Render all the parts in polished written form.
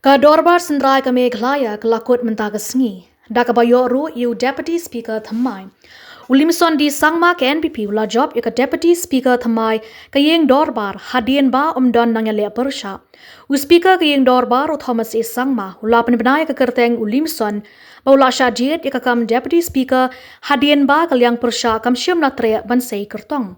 Ka Dorbar Synrai ka Meghalaya ka lakot mentaga sngi. Da ka bayo ru iu Deputy Speaker Thymmai. Ulimson di sangma ka NPP ula job ka Deputy Speaker Thymmai ka yeng Dorbar Hadien ba don nang yale persha. Speaker ka yeng Dorbar u Thomas e sangma ula penbenaya ka kerteng Ulimson ba ula syajiet ka kam Deputy Speaker Hadien ba ka liang persha kam syam na tre ban sei kertong.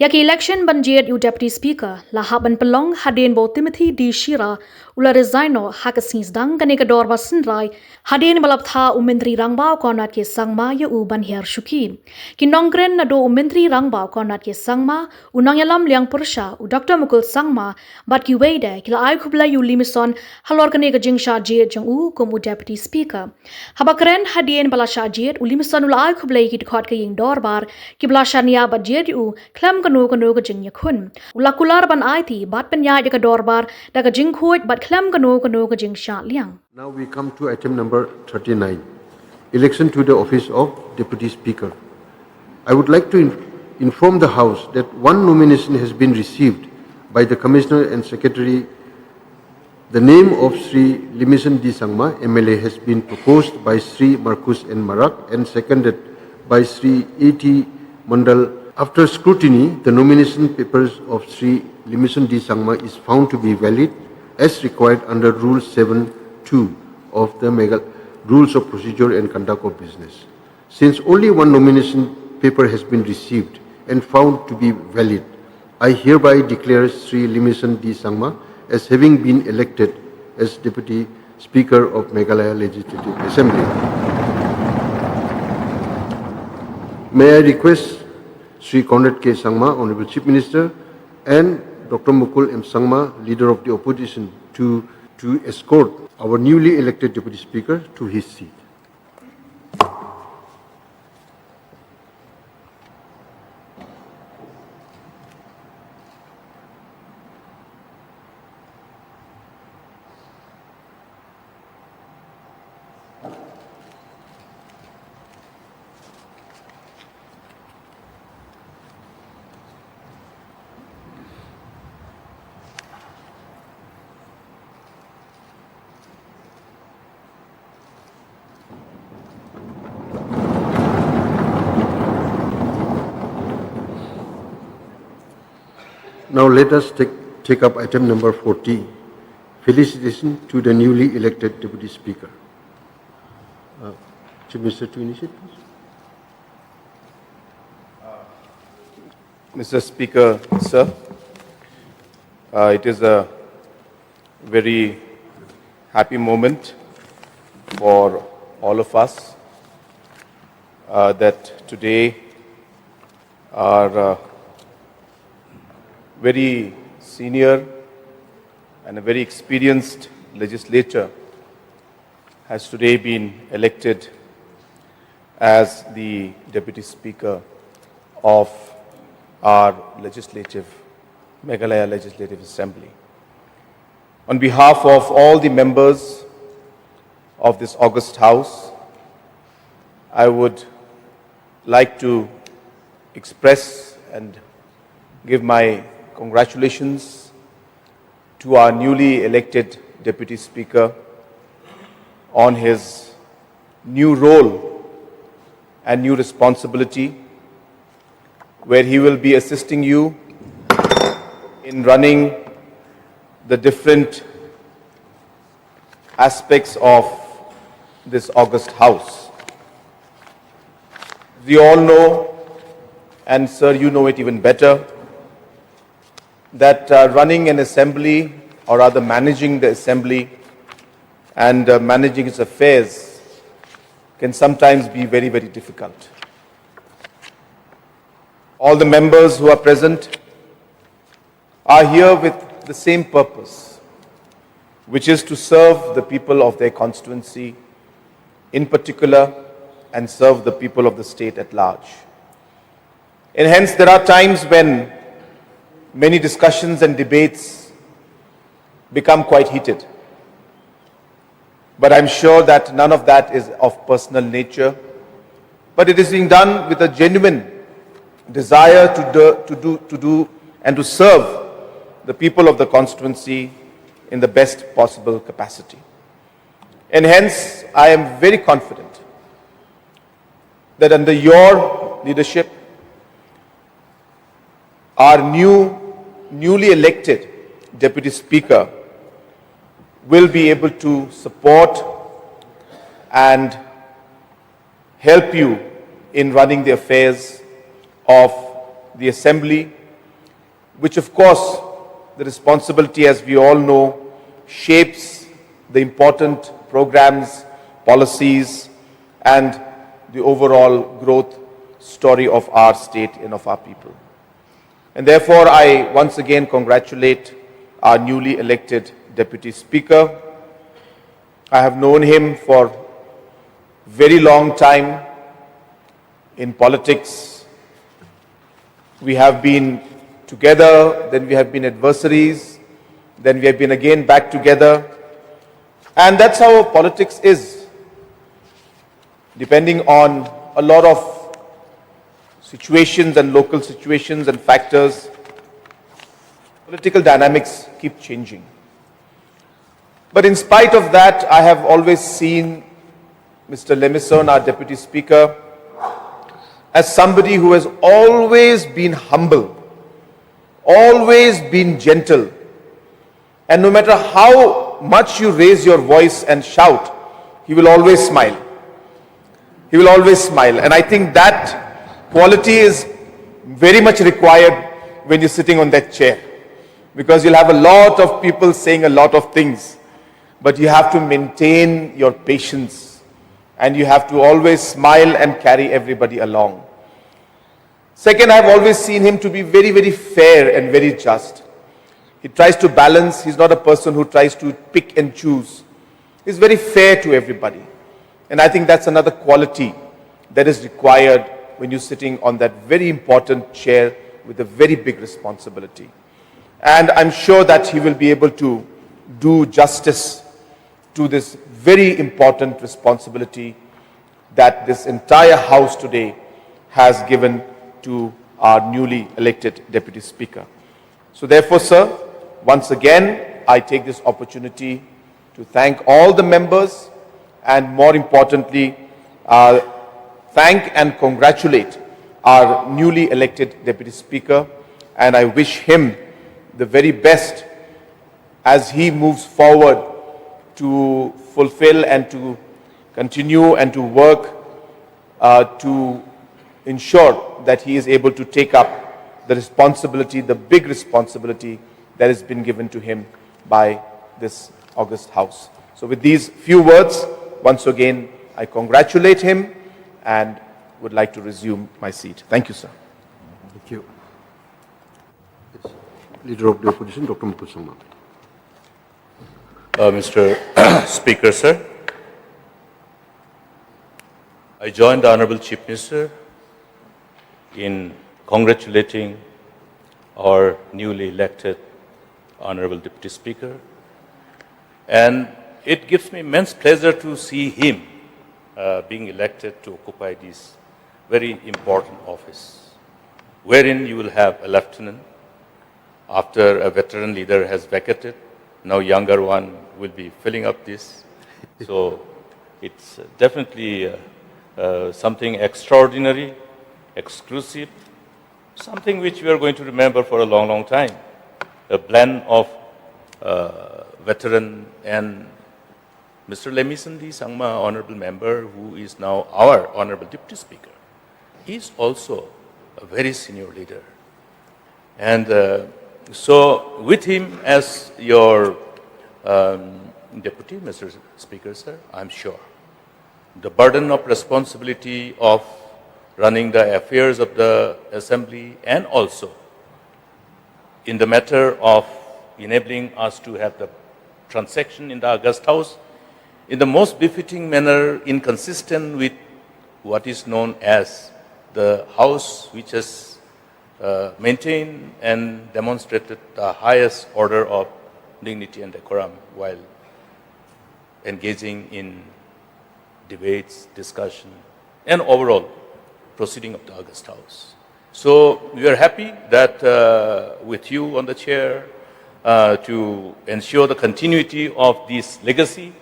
Yaki election banjir u Deputy Speaker lahap ban pelong Hadien bo Timothy di Shira ula resigno hakasins dang kane ka Dorbar Synrai Hadien balap tha u menteri rangbao konat ke sangma ya u ban her shuki kinongkren na do u menteri rangbao konat ke sangma unang yalam liang persha u Dr. Mukul sangma bat ki weide kila ai khubla u limison halor kane ka jingsha jet jong u kom u Deputy Speaker habakren Hadien bala sha jet u limison ula ai khubla ki khot ka ying Dorbar ki bla shania bat jet u klam kanu ka jing yakun ulakular ban ai thi bat penya ka Dorbar da ka jing khoj bat klam kanu ka jing sha liang. Now we come to item number 39, election to the office of Deputy Speaker. I would like to inform the House that one nomination has been received by the Commissioner and Secretary. The name of Sri Limison D. Sangma, MLA, has been proposed by Sri Marcus N. Marak and seconded by Sri A.T. Mandal. After scrutiny, the nomination papers of Sri Limison D. Sangma is found to be valid as required under Rule 7.2 of the Rules of Procedure and Conduct of Business. Since only one nomination paper has been received and found to be valid, I hereby declare Sri Limison D. Sangma as having been elected as Deputy Speaker of Meghalaya Legislative Assembly. May I request Sri Conrad K. Sangma, Honorable Chief Minister, and Dr. Mukul M. Sangma, Leader of the Opposition, to escort our newly elected Deputy Speaker to his seat. Now let us take up item number 40, felicitation to the newly elected Deputy Speaker. Chief Minister to initiate, please. Mr. Speaker, sir, it is a very happy moment for all of us that today our very senior and a very experienced legislature has today been elected as the Deputy Speaker of our Meghalaya Legislative Assembly. On behalf of all the members of this august House, I would like to express and give my congratulations to our newly elected Deputy Speaker on his new role and new responsibility, where he will be assisting you in running the different aspects of this august House. We all know, and sir, you know it even better, that running an assembly, or rather managing the assembly and managing its affairs, can sometimes be very, very difficult. All the members who are present are here with the same purpose, which is to serve the people of their constituency in particular and serve the people of the state at large. And hence there are times when many discussions and debates become quite heated. But I'm sure that none of that is of personal nature, but it is being done with a genuine desire to do and to serve the people of the constituency in the best possible capacity. And hence, I am very confident that under your leadership, our newly elected Deputy Speaker will be able to support and help you in running the affairs of the Assembly, which of course the responsibility, as we all know, shapes the important programs, policies and the overall growth story of our state and of our people. And therefore, I once again congratulate our newly elected Deputy Speaker. I have known him for a very long time in politics. We have been together, then we have been adversaries, then we have been again back together. And that's how politics is. Depending on a lot of situations and local situations and factors, political dynamics keep changing. But in spite of that, I have always seen Mr. Lemison, our Deputy Speaker, as somebody who has always been humble, always been gentle. And no matter how much you raise your voice and shout, he will always smile. He will always smile. And I think that quality is very much required when you're sitting on that chair. Because you'll have a lot of people saying a lot of things. But you have to maintain your patience. And you have to always smile and carry everybody along. Second, I've always seen him to be very, very fair and very just. He tries to balance. He's not a person who tries to pick and choose. He's very fair to everybody. And I think that's another quality that is required when you're sitting on that very important chair with a very big responsibility. And I'm sure that he will be able to do justice to this very important responsibility that this entire House today has given to our newly elected Deputy Speaker. So therefore, sir, once again, I take this opportunity to thank all the members and more importantly, thank and congratulate our newly elected Deputy Speaker, and I wish him the very best as he moves forward to fulfill and to continue and to work to ensure that he is able to take up the responsibility, the big responsibility that has been given to him by this august House. So with these few words, once again, I congratulate him and would like to resume my seat. Thank you, sir. Thank you. Yes. Leader of the Opposition, Dr. Mukul Sangma. Mr. Speaker, sir, I join the Honorable Chief Minister in congratulating our newly elected Honorable Deputy Speaker, and it gives me immense pleasure to see him being elected to occupy this very important office, wherein you will have a lieutenant after a veteran leader has vacated. Now younger one will be filling up this. So it's definitely something extraordinary, exclusive, something which we are going to remember for a long, long time. A blend of veteran and Mr. Lemison D. Sangma, Honorable Member, who is now our Honorable Deputy Speaker. He is also a very senior leader. And so with him as your Deputy, Mr. Speaker, sir, I'm sure the burden of responsibility of running the affairs of the Assembly and also in the matter of enabling us to have the transaction in the August House in the most befitting manner, inconsistent with what is known as the House, which has maintained and demonstrated the highest order of dignity and decorum while engaging in debates, discussion, and overall proceeding of the August House. So we are happy that with you on the chair, to ensure the continuity of this legacy.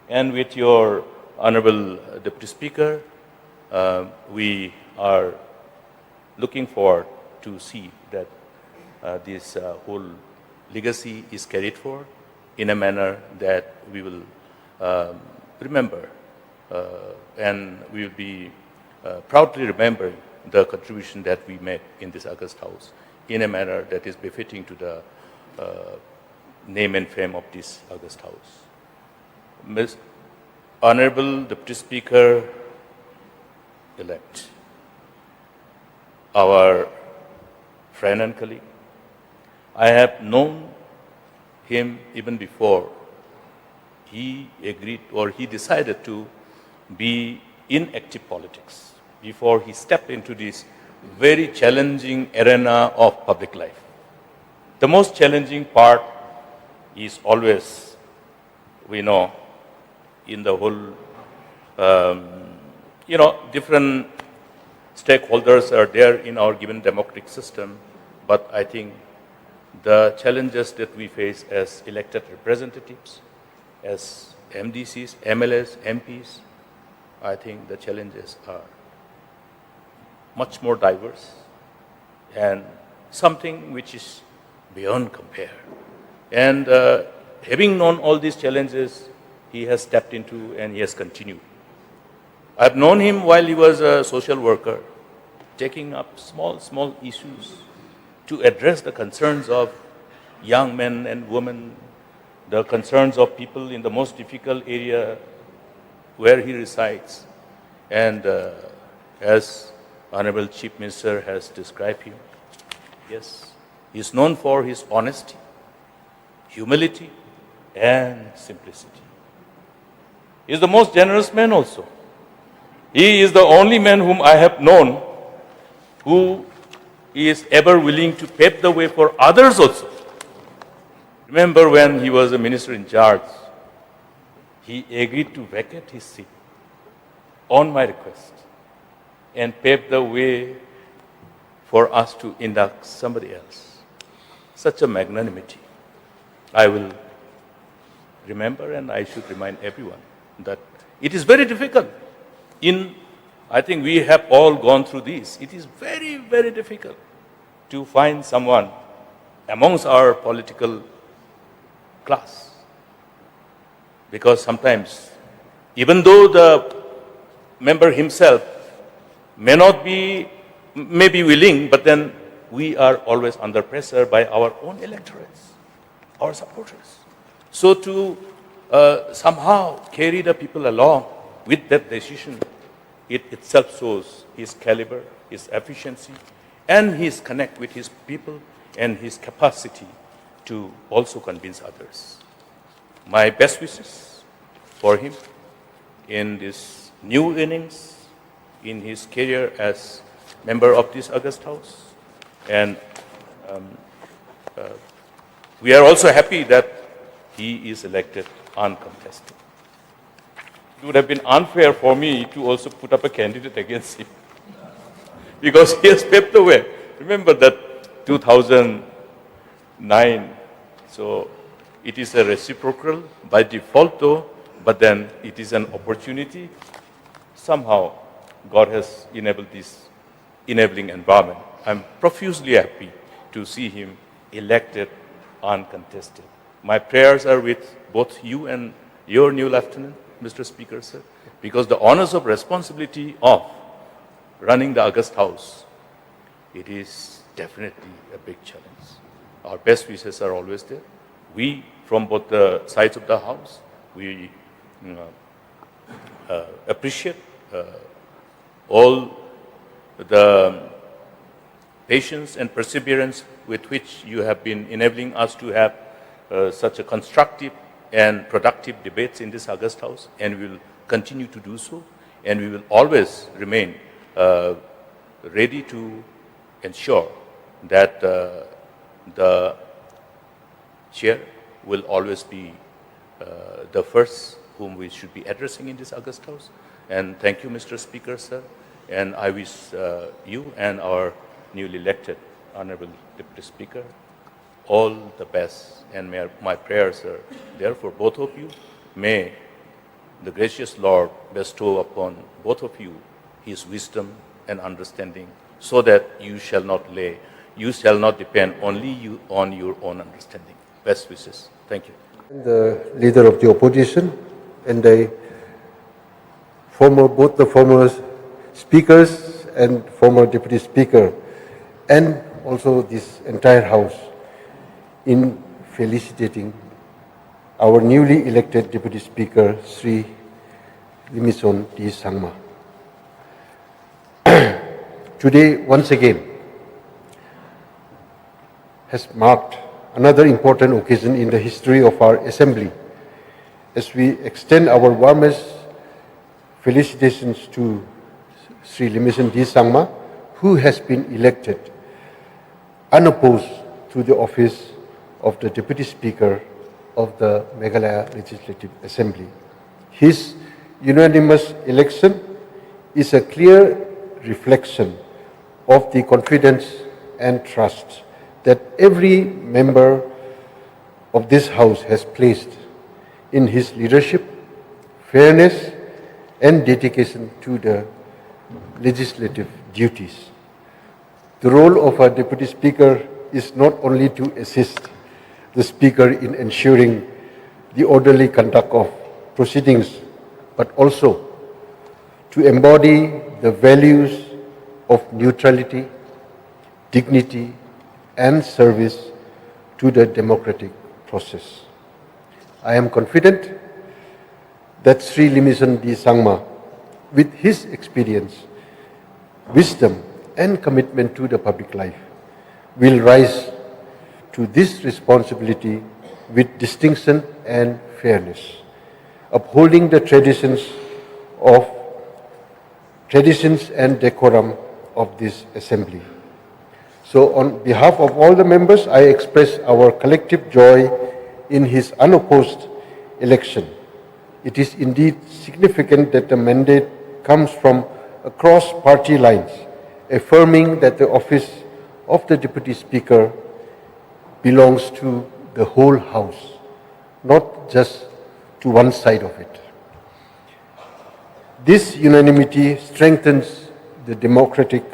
And with your Honorable Deputy Speaker, we are looking forward to see that this whole legacy is carried forward in a manner that we will remember and we will be proudly remembering the contribution that we made in this August House in a manner that is befitting to the name and fame of this August House. Honorable Deputy Speaker elect, our friend and colleague, I have known him even before he agreed or he decided to be in active politics, before he stepped into this very challenging arena of public life. The most challenging part is always, we know, in the whole, different stakeholders are there in our given democratic system, but I think the challenges that we face as elected representatives, as MDCs, MLAs, MPs, I think the challenges are much more diverse and something which is beyond compare. And having known all these challenges, he has stepped into and he has continued. I've known him while he was a social worker, taking up small issues to address the concerns of young men and women, the concerns of people in the most difficult area where he resides. And as Honorable Chief Minister has described him, yes, he is known for his honesty, humility, and simplicity. He is the most generous man also. He is the only man whom I have known who is ever willing to pave the way for others also. Remember when he was a minister in charge, he agreed to vacate his seat on my request and pave the way for us to induct somebody else. Such a magnanimity. I will remember and I should remind everyone that it is very difficult. I think we have all gone through this. It is very, very difficult to find someone amongst our political class. Because sometimes, even though the member himself may be willing, but then we are always under pressure by our own electorates, our supporters. So to somehow carry the people along with that decision, it itself shows his caliber, his efficiency, and his connect with his people and his capacity to also convince others. My best wishes for him in this new innings, in his career as member of this August House. And we are also happy that he is elected uncontested. It would have been unfair for me to also put up a candidate against him because he has paved the way. Remember that 2009, so it is a reciprocal by default though, but then it is an opportunity. Somehow God has enabled this enabling environment. I'm profusely happy to see him elected uncontested. My prayers are with both you and your new lieutenant, Mr. Speaker, sir, because the honors of responsibility of running the August House, it is definitely a big challenge. Our best wishes are always there. We, from both the sides of the House, we appreciate all the patience and perseverance with which you have been enabling us to have such a constructive and productive debates in this August House, and we will continue to do so, and we will always remain ready to ensure that the chair will always be the first whom we should be addressing in this August House. And thank you, Mr. Speaker, sir, and I wish you and our newly elected Honorable Deputy Speaker all the best, and my prayers are there for both of you. May the gracious Lord bestow upon both of you His wisdom and understanding, so that you shall not depend only on your own understanding. Best wishes. Thank you. The leader of the opposition and both the former speakers and former deputy speaker, and also this entire house, in felicitating our newly elected deputy speaker, Sri Limison D. Sangma. Today, once again, has marked another important occasion in the history of our assembly, as we extend our warmest felicitations to Sri Limison D. Sangma, who has been elected unopposed to the office of the Deputy Speaker of the Meghalaya Legislative Assembly. His unanimous election is a clear reflection of the confidence and trust that every member of this House has placed in his leadership, fairness, and dedication to the legislative duties. The role of a Deputy Speaker is not only to assist the Speaker in ensuring the orderly conduct of proceedings, but also to embody the values of neutrality, dignity, and service to the democratic process. I am confident that Sri Limison D. Sangma, with his experience, wisdom, and commitment to the public life, will rise to this responsibility with distinction and fairness, upholding the traditions and decorum of this assembly. So on behalf of all the members, I express our collective joy in his unopposed election. It is indeed significant that the mandate comes from across party lines, affirming that the office of the Deputy Speaker belongs to the whole House, not just to one side of it. This unanimity strengthens the democratic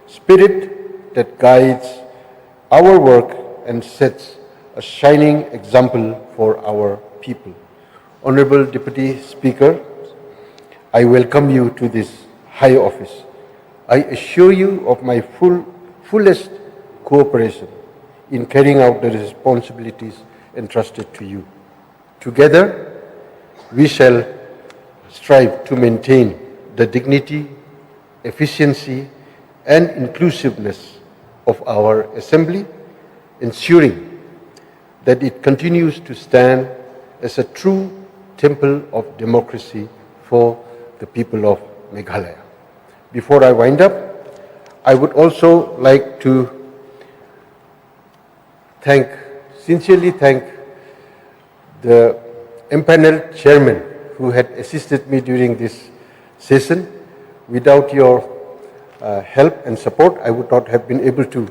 spirit that guides our work and sets a shining example for our people. Honorable Deputy Speaker, I welcome you to this high office. I assure you of my fullest cooperation in carrying out the responsibilities entrusted to you. Together, we shall strive to maintain the dignity, efficiency, and inclusiveness of our Assembly, ensuring that it continues to stand as a true temple of democracy for the people of Meghalaya. Before I wind up, I would also like to sincerely thank the empaneled chairman who had assisted me during this session. Without your help and support, I would not have been able to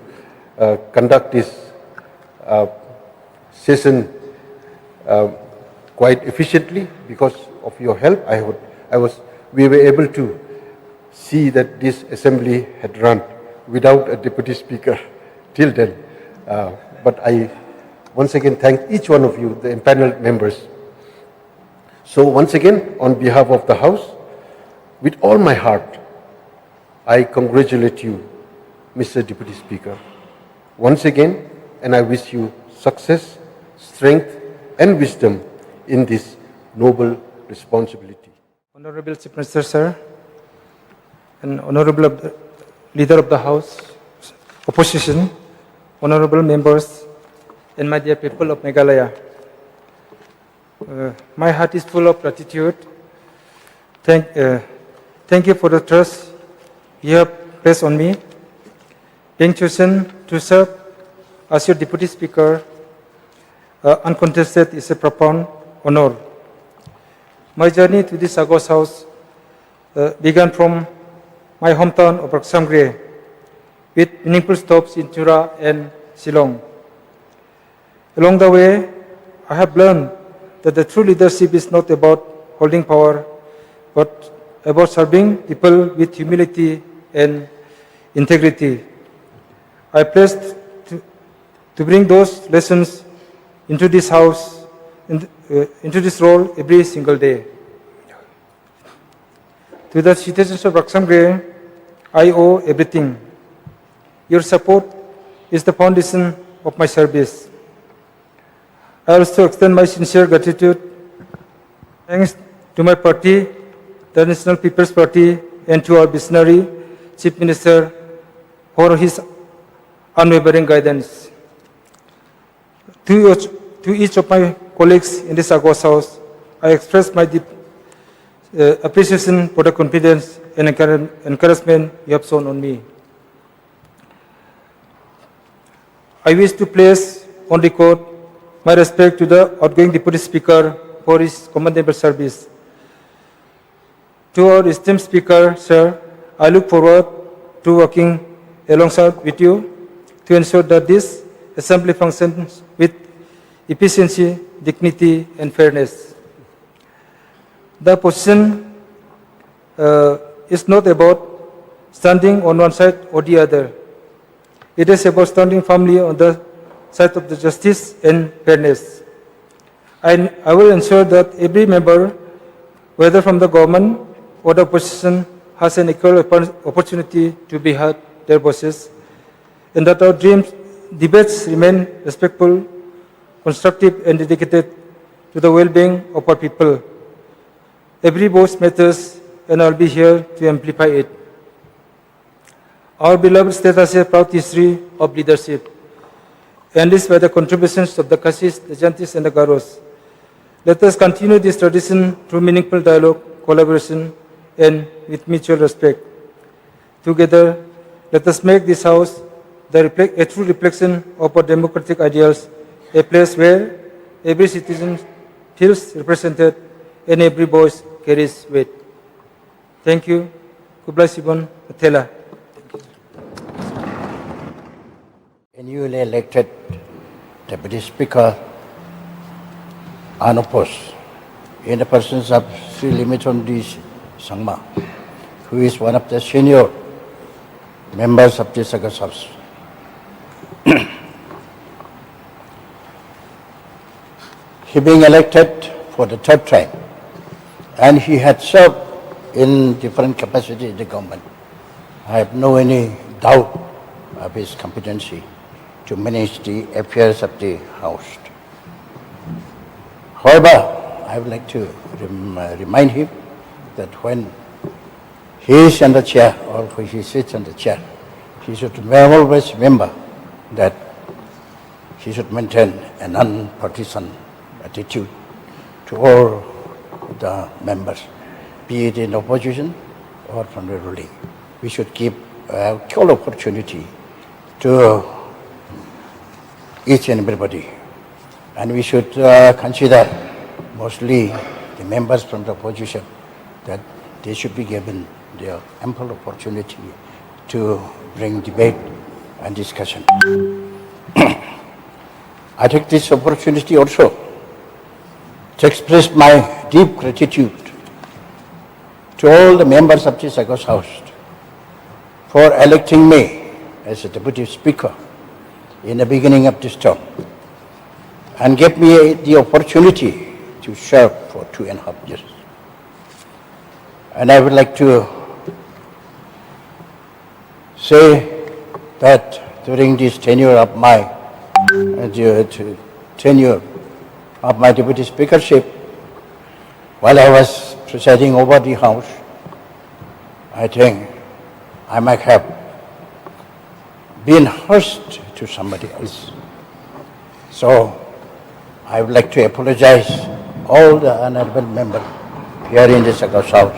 conduct this session quite efficiently. Because of your help, we were able to see that this assembly had run without a deputy speaker till then. But I once again thank each one of you, the empaneled members. So once again, on behalf of the House, with all my heart, I congratulate you, Mr. Deputy Speaker, once again, and I wish you success, strength, and wisdom in this noble responsibility. Honorable Chief Minister, sir, and Honorable Leader of the House, Opposition, Honorable Members, and my dear people of Meghalaya. My heart is full of gratitude. Thank you for the trust you have placed on me. Being chosen to serve as your Deputy Speaker, uncontested, is a profound honor. My journey to this August House began from my hometown of Samgre, with meaningful stops in Jylla and Shillong. Along the way, I have learned that the true leadership is not about holding power, but about serving people with humility and integrity. I pledge to bring those lessons into this house, into this role every single day. To the citizens of Raksamgre, I owe everything. Your support is the foundation of my service. I also extend my sincere gratitude, thanks to my party, the National People's Party, and to our visionary Chief Minister for his unwavering guidance. To each of my colleagues in this August House, I express my deep appreciation for the confidence and encouragement you have shown on me. I wish to place on record my respect to the outgoing Deputy Speaker for his commendable service. To our esteemed Speaker, Sir, I look forward to working alongside with you to ensure that this Assembly functions with efficiency, dignity, and fairness. The position is not about standing on one side or the other. It is about standing firmly on the side of the justice and fairness. I will ensure that every member, whether from the government or the opposition, has an equal opportunity to be heard their voices, and that our debates remain respectful, constructive, and dedicated to the well-being of our people. Every voice matters, and I'll be here to amplify it. Our beloved state has a proud history of leadership, enriched by the contributions of the Khasis, the Jaintis, and the Garos. Let us continue this tradition through meaningful dialogue, collaboration, and with mutual respect. Together, let us make this house a true reflection of our democratic ideals, a place where every citizen feels represented and every voice carries weight. Thank you. Kublai Sibon Atela. A newly elected Deputy Speaker, unopposed, in the presence of Sri Limitondi Sangma, who is one of the senior members of this August House. He being elected for the third time, and he had served in different capacities in the government. I have no any doubt of his competency to manage the affairs of the House. However, I would like to remind him that when he is on the chair or when he sits on the chair, he should always remember that he should maintain a non-partisan attitude to all the members, be it in opposition or from the ruling. We should give equal opportunity to each and everybody. And we should consider mostly the members from the opposition that they should be given the ample opportunity to bring debate and discussion. I take this opportunity also to express my deep gratitude to all the members of this August House for electing me as a Deputy Speaker in the beginning of this term and gave me the opportunity to serve for 2.5 years. And I would like to say that during this tenure of my Deputy Speakership, while I was presiding over the House, I think I might have been hushed to somebody else. So I would like to apologize all the honorable members here in this August House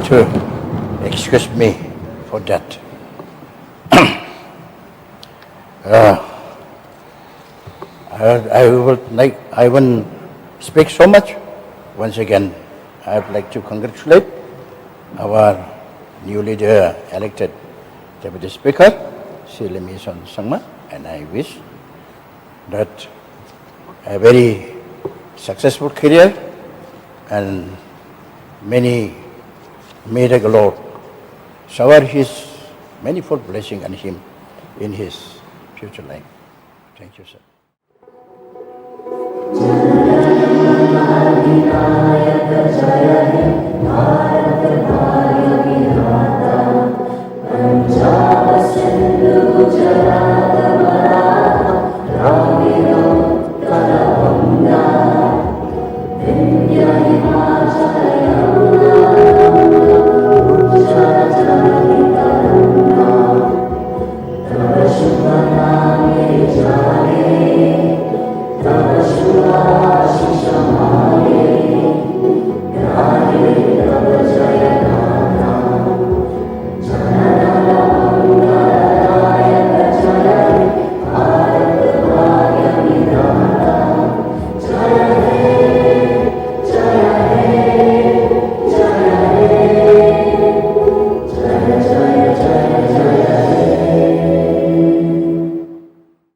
to excuse me for that. I won't speak so much. Once again, I would like to congratulate our newly elected Deputy Speaker, Sri Limitondi Sangma, and I wish that a very successful career, and may the Lord shower His manifold blessing on him in his future life. Thank you, sir.